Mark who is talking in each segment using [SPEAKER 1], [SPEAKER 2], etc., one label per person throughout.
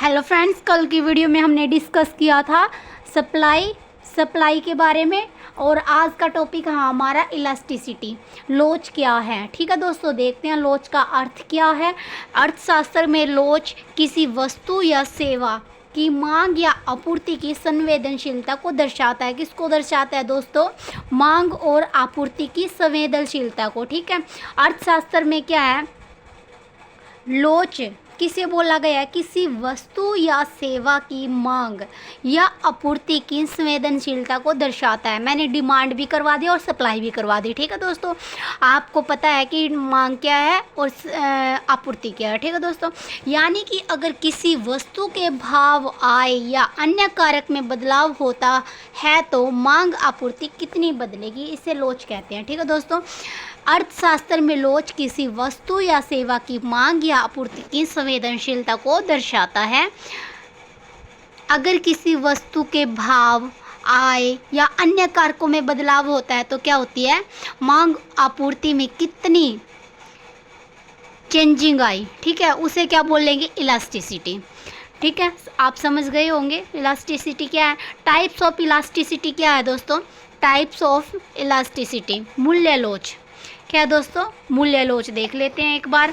[SPEAKER 1] Hello friends, कल की video में हमने डिस्कस किया था सप्लाई के बारे में। और आज का टॉपिक है हमारा इलास्टिसिटी, लोच क्या है। ठीक है दोस्तों, देखते हैं लोच का अर्थ क्या है। अर्थशास्त्र में लोच किसी वस्तु या सेवा की मांग या आपूर्ति की संवेदनशीलता को दर्शाता है। किसको दर्शाता है दोस्तों? मांग और आपूर्ति की संवेदनशीलता को। ठीक है, अर्थशास्त्र में क्या है, लोच किसे बोला गया है? किसी वस्तु या सेवा की मांग या आपूर्ति की संवेदनशीलता को दर्शाता है। मैंने डिमांड भी करवा दी और सप्लाई भी करवा दी। ठीक है दोस्तों, आपको पता है कि मांग क्या है और आपूर्ति क्या है। ठीक है दोस्तों, यानी कि अगर किसी वस्तु के भाव, आय या अन्य कारक में बदलाव होता है तो मांग आपूर्ति कितनी बदलेगी, इसे लोच कहते हैं। ठीक है दोस्तों, अर्थशास्त्र में लोच किसी वस्तु या सेवा की मांग या आपूर्ति की संवेदनशीलता को दर्शाता है। अगर किसी वस्तु के भाव, आय या अन्य कारकों में बदलाव होता है तो क्या होती है? मांग आपूर्ति में कितनी चेंजिंग आई। ठीक है, उसे क्या बोलेंगे? इलास्टिसिटी। ठीक है, आप समझ गए होंगे इलास्टिसिटी क्या है। टाइप्स ऑफ इलास्टिसिटी क्या है दोस्तों? टाइप्स ऑफ इलास्टिसिटी, मूल्य लोच क्या है दोस्तों? मूल्य लोच देख लेते हैं एक बार।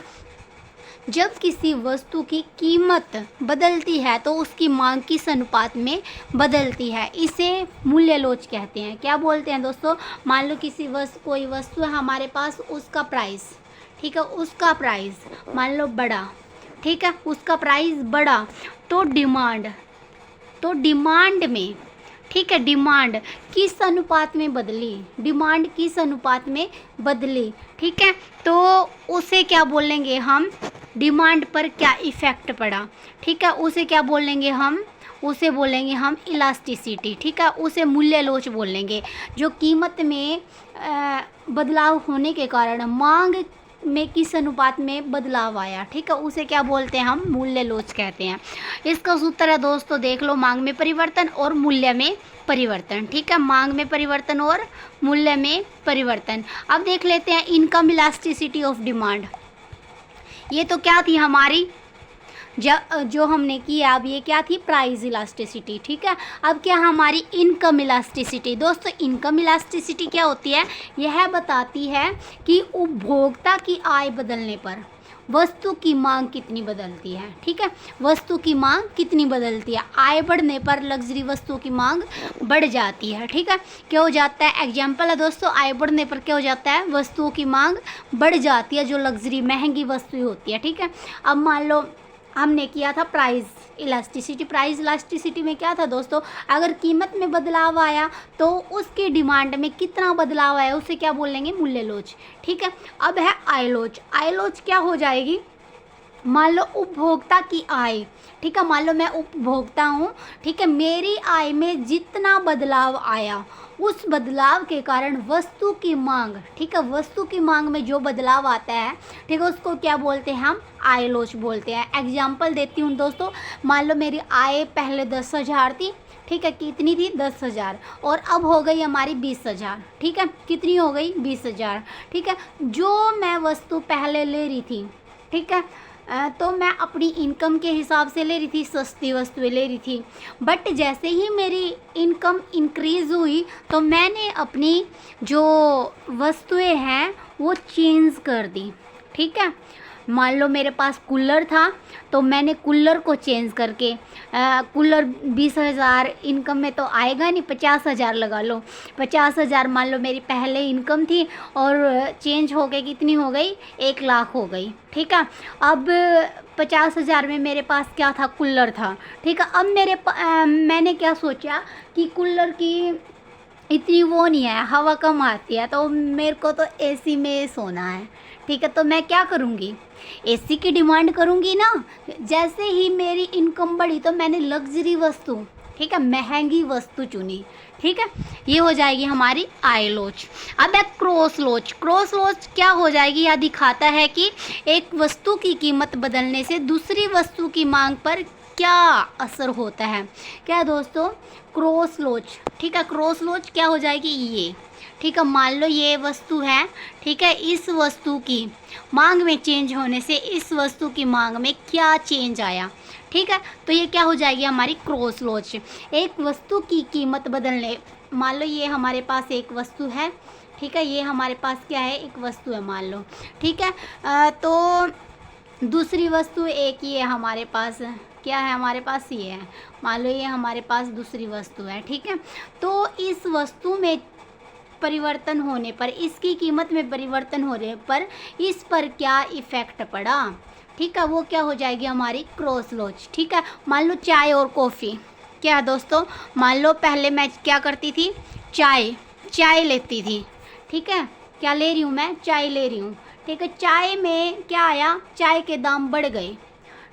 [SPEAKER 1] जब किसी वस्तु की कीमत बदलती है तो उसकी मांग किस अनुपात में बदलती है, इसे मूल्य लोच कहते हैं। क्या बोलते हैं दोस्तों? मान लो कोई वस्तु है हमारे पास, उसका प्राइस, ठीक है, उसका प्राइस मान लो बढ़ा। ठीक है, उसका प्राइस बढ़ा तो डिमांड में, ठीक है, डिमांड किस अनुपात में बदली, डिमांड किस अनुपात में बदली। ठीक है, तो उसे क्या बोलेंगे हम? डिमांड पर क्या इफ़ेक्ट पड़ा। ठीक है, उसे क्या बोलेंगे हम? उसे बोलेंगे हम इलास्टिसिटी। ठीक है, उसे मूल्य लोच बोलेंगे। जो कीमत में बदलाव होने के कारण मांग में किस अनुपात में बदलाव आया, ठीक है, उसे क्या बोलते हैं? हम मूल्य लोच कहते हैं। इसका सूत्र है दोस्तों, देख लो, मांग में परिवर्तन और मूल्य में परिवर्तन। ठीक है, मांग में परिवर्तन और मूल्य में परिवर्तन। अब देख लेते हैं इनकम इलास्टिसिटी ऑफ डिमांड। ये तो क्या थी हमारी, जो हमने किया, अब ये क्या थी? Price elasticity. ठीक है, अब क्या हमारी इनकम इलास्टिसिटी। दोस्तों, इनकम इलास्टिसिटी क्या होती है? यह बताती है कि उपभोक्ता की आय बदलने पर वस्तु की मांग कितनी बदलती है। ठीक है, वस्तु की मांग कितनी बदलती है। आय बढ़ने पर लग्जरी वस्तुओं की मांग बढ़ जाती है। ठीक है, क्या हो जाता है? एग्जाम्पल है दोस्तों, आय बढ़ने पर क्या हो जाता है? वस्तुओं की मांग बढ़ जाती है, जो लग्जरी महंगी वस्तुएं होती है। ठीक है, अब मान लो हमने किया था प्राइस इलास्टिसिटी। प्राइस इलास्टिसिटी में क्या था दोस्तों? अगर कीमत में बदलाव आया तो उसकी डिमांड में कितना बदलाव आया, उसे क्या बोलेंगे? मूल्य लोच। ठीक है, अब है आय लोच। आय लोच क्या हो जाएगी? मान लो उपभोक्ता की आय, ठीक है, मान लो मैं उपभोक्ता हूँ, ठीक है, मेरी आय में जितना बदलाव आया उस बदलाव के कारण वस्तु की मांग, ठीक है, वस्तु की मांग में जो बदलाव आता है, ठीक है, उसको क्या बोलते हैं? हम आय लोच बोलते हैं। एग्जाम्पल देती हूँ दोस्तों, मान लो मेरी आय पहले 10,000 थी, ठीक है, कितनी थी? 10,000, और अब हो गई हमारी 20,000। ठीक है, कितनी हो गई? 20,000। ठीक है, जो मैं वस्तु पहले ले रही थी, ठीक है, तो मैं अपनी इनकम के हिसाब से ले रही थी, सस्ती वस्तुएं ले रही थी। बट जैसे ही मेरी इनकम इंक्रीज़ हुई तो मैंने अपनी जो वस्तुएं हैं वो चेंज कर दी। ठीक है, मान लो मेरे पास कूलर था तो मैंने कूलर को चेंज करके, कूलर 20,000 इनकम में तो आएगा नहीं, 50,000 लगा लो। 50,000 मान लो मेरी पहले इनकम थी और चेंज हो गई, कितनी हो गई? 1,00,000 हो गई। ठीक है, अब 50,000 में मेरे पास क्या था? कूलर था। ठीक है, अब मैंने क्या सोचा कि कूलर की इतनी वो नहीं है, हवा कम आती है, तो मेरे को तो एसी में सोना है। ठीक है, तो मैं क्या करूँगी? एसी की डिमांड करूँगी ना। जैसे ही मेरी इनकम बढ़ी तो मैंने लग्जरी वस्तु, ठीक है, महंगी वस्तु चुनी। ठीक है, ये हो जाएगी हमारी आय लोच। अब है क्रॉस लोच। क्रॉस लोच क्या हो जाएगी? यह दिखाता है कि एक वस्तु की कीमत बदलने से दूसरी वस्तु की मांग पर क्या असर होता है? क्या दोस्तों? क्रॉस लोच, ठीक है। क्रॉस लोच क्या हो जाएगी? ये, ठीक है। मान लो ये वस्तु है, ठीक है। इस वस्तु की मांग में चेंज होने से इस वस्तु की मांग में क्या चेंज आया, ठीक है। तो ये क्या हो जाएगी? हमारी क्रॉस लोच। एक वस्तु की कीमत बदलने, मान लो ये हमारे पास एक वस्तु है, ठीक है। ये हमारे पास क्या है? एक वस्तु है, मान लो, ठीक है। तो दूसरी वस्तु एक ये हमारे पास क्या है? हमारे पास ये है, मान लो ये हमारे पास दूसरी वस्तु है, ठीक है। तो इस वस्तु में परिवर्तन होने पर, इसकी कीमत में परिवर्तन होने पर इस पर क्या इफ़ेक्ट पड़ा, ठीक है। वो क्या हो जाएगी? हमारी क्रॉस लोच, ठीक है। मान लो चाय और कॉफ़ी, क्या है दोस्तों? मान लो पहले मैं क्या करती थी? चाय लेती थी, ठीक है। क्या ले रही हूँ मैं? चाय ले रही हूँ, ठीक है। चाय में क्या आया? चाय के दाम बढ़ गए,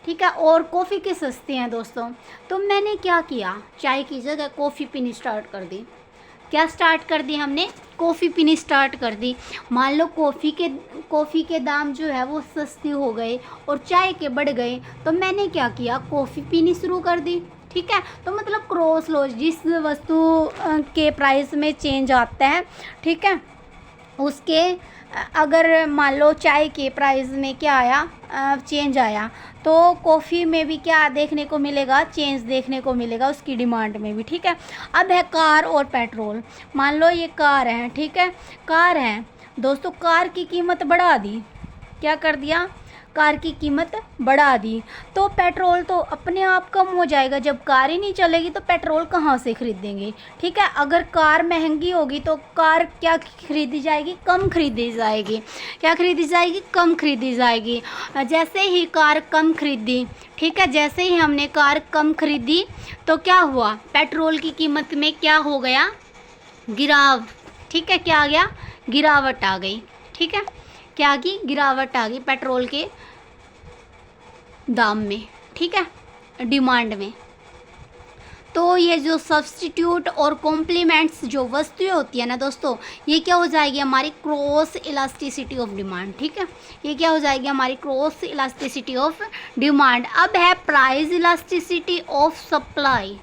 [SPEAKER 1] ठीक है। और कॉफ़ी के सस्ते हैं दोस्तों। तो मैंने क्या किया? चाय की जगह कॉफ़ी पीनी स्टार्ट कर दी। क्या स्टार्ट कर दी हमने? कॉफ़ी पीनी स्टार्ट कर दी। मान लो कॉफ़ी के दाम जो है वो सस्ते हो गए और चाय के बढ़ गए, तो मैंने क्या किया? कॉफ़ी पीनी शुरू कर दी, ठीक है। तो मतलब क्रॉस लोच, जिस वस्तु के प्राइस में चेंज आता है, ठीक है, उसके अगर मान लो चाय के प्राइस में क्या आया? चेंज आया, तो कॉफ़ी में भी क्या देखने को मिलेगा? चेंज देखने को मिलेगा उसकी डिमांड में भी, ठीक है। अब है कार और पेट्रोल। मान लो ये कार है, ठीक है। कार है दोस्तों, कार की कीमत बढ़ा दी। क्या कर दिया? कार की कीमत बढ़ा दी। तो पेट्रोल तो अपने आप कम हो जाएगा। जब कार ही नहीं चलेगी तो पेट्रोल कहाँ से खरीदेंगे, ठीक है। अगर कार महंगी होगी तो कार क्या खरीदी जाएगी? कम खरीदी जाएगी। क्या खरीदी जाएगी? कम खरीदी जाएगी। जैसे ही कार कम खरीदी, ठीक है, जैसे ही हमने कार कम खरीदी तो क्या हुआ? पेट्रोल की कीमत में क्या हो गया? ठीक है। क्या आ गया? गिरावट आ गई, ठीक है। क्या आ गई? गिरावट आ गई पेट्रोल के दाम में, ठीक है, डिमांड में। तो ये जो सब्स्टिट्यूट और कॉम्प्लीमेंट्स जो वस्तुएं होती है ना दोस्तों, ये क्या हो जाएगी? हमारी क्रॉस इलास्टिसिटी ऑफ डिमांड, ठीक है। ये क्या हो जाएगी? हमारी क्रॉस इलास्टिसिटी ऑफ डिमांड। अब है प्राइस इलास्टिसिटी ऑफ सप्लाई।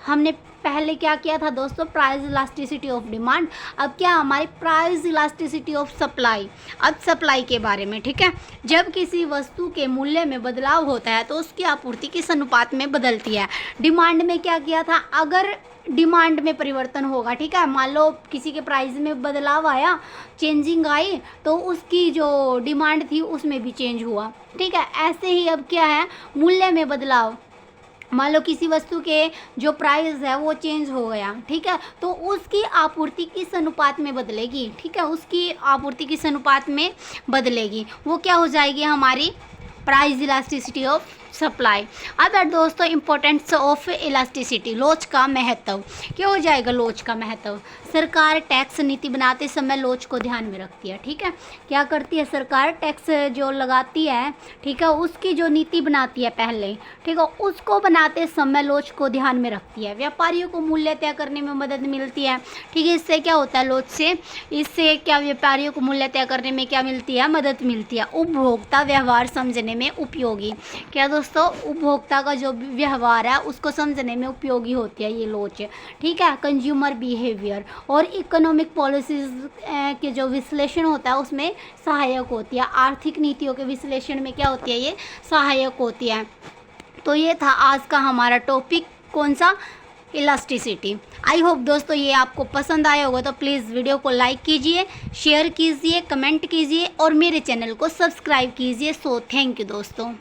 [SPEAKER 1] हमने पहले क्या किया था दोस्तों? Price elasticity of demand. अब क्या? हमारी प्राइस इलास्टिसिटी ऑफ सप्लाई। अब सप्लाई के बारे में, ठीक है। जब किसी वस्तु के मूल्य में बदलाव होता है तो उसकी आपूर्ति किस अनुपात में बदलती है? डिमांड में क्या किया था? अगर डिमांड में परिवर्तन होगा, ठीक है, मान लो किसी के प्राइस में बदलाव आया, चेंजिंग आई, तो उसकी जो डिमांड थी उसमें भी चेंज हुआ, ठीक है। ऐसे ही अब क्या है? मूल्य में बदलाव। मान लो किसी वस्तु के जो प्राइस है वो चेंज हो गया, ठीक है, तो उसकी आपूर्ति किस अनुपात में बदलेगी, ठीक है, उसकी आपूर्ति किस अनुपात में बदलेगी? वो क्या हो जाएगी? हमारी प्राइस इलास्टिसिटी ऑफ सप्लाई। अब है दोस्तों इम्पोर्टेंस ऑफ इलास्टिसिटी, लोच का महत्व। क्या हो जाएगा? लोच का महत्व। सरकार टैक्स नीति बनाते समय लोच को ध्यान में रखती है, ठीक है। क्या करती है सरकार? टैक्स जो लगाती है, ठीक है, उसकी जो नीति बनाती है पहले, ठीक है, उसको बनाते समय लोच को ध्यान में रखती है। व्यापारियों को मूल्य तय करने में मदद मिलती है, ठीक है। इससे क्या होता है? लोच से इससे क्या व्यापारियों को मूल्य तय करने में क्या मिलती है? मदद मिलती है। उपभोक्ता व्यवहार समझने में उपयोगी। क्या दोस्तों? उपभोक्ता का जो व्यवहार है उसको समझने में उपयोगी होती है ये लोच, ठीक है। कंज्यूमर बिहेवियर और इकोनॉमिक पॉलिसीज के जो विश्लेषण होता है उसमें सहायक होती है। आर्थिक नीतियों के विश्लेषण में क्या होती है? ये सहायक होती है। तो ये था आज का हमारा टॉपिक, कौन सा? इलास्टिसिटी। आई होप दोस्तों ये आपको पसंद आया होगा, तो प्लीज़ वीडियो को लाइक कीजिए, शेयर कीजिए, कमेंट कीजिए और मेरे चैनल को सब्सक्राइब कीजिए। सो थैंक यू दोस्तों।